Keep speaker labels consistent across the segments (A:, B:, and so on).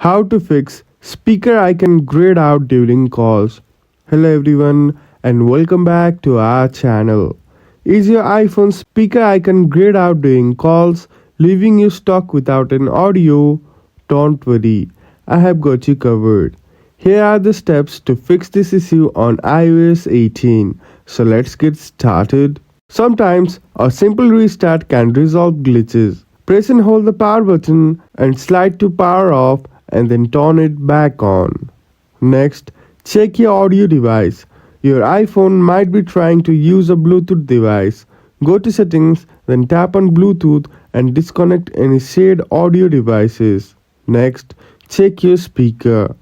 A: How to fix speaker icon grayed out during calls. Hello everyone and welcome back to our channel. Is your iPhone speaker icon grayed out during calls, leaving you stuck without an audio? Don't worry, I have got you covered. Here are the steps to fix this issue on iOS 18. So let's get started. Sometimes a simple restart can resolve glitches. Press and hold the power button and slide to power off and then turn it back on. Next, check your audio device. Your iPhone might be trying to use a Bluetooth device. Go to settings, then tap on Bluetooth and disconnect any shared audio devices. Next, check your speaker.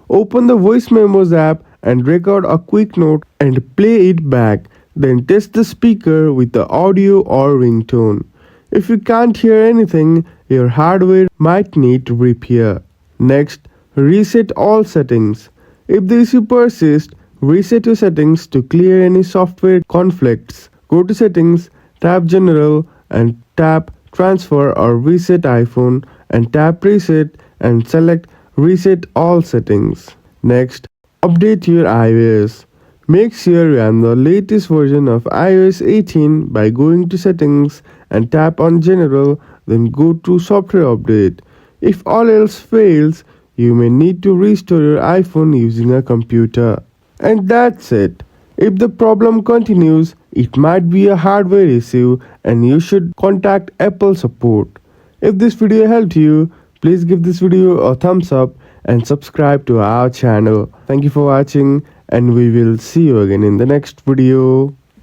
A: Open the Voice Memos app and record a quick note and play it back. Then test the speaker with the audio or ringtone. If you can't hear anything, your hardware might need repair. Next, reset all settings. If the issue persists, reset your settings to clear any software conflicts. Go to Settings, tap General and tap Transfer or Reset iPhone and tap Reset and select Reset all settings. Next, update your iOS. Make sure you are on the latest version of iOS 18 by going to Settings and tap on General, then go to Software Update. If all else fails, you may need to restore your iPhone using a computer. And that's it. If the problem continues, it might be a hardware issue and you should contact Apple support. If this video helped you, please give this video a thumbs up and subscribe to our channel. Thank you for watching and we will see you again in the next video.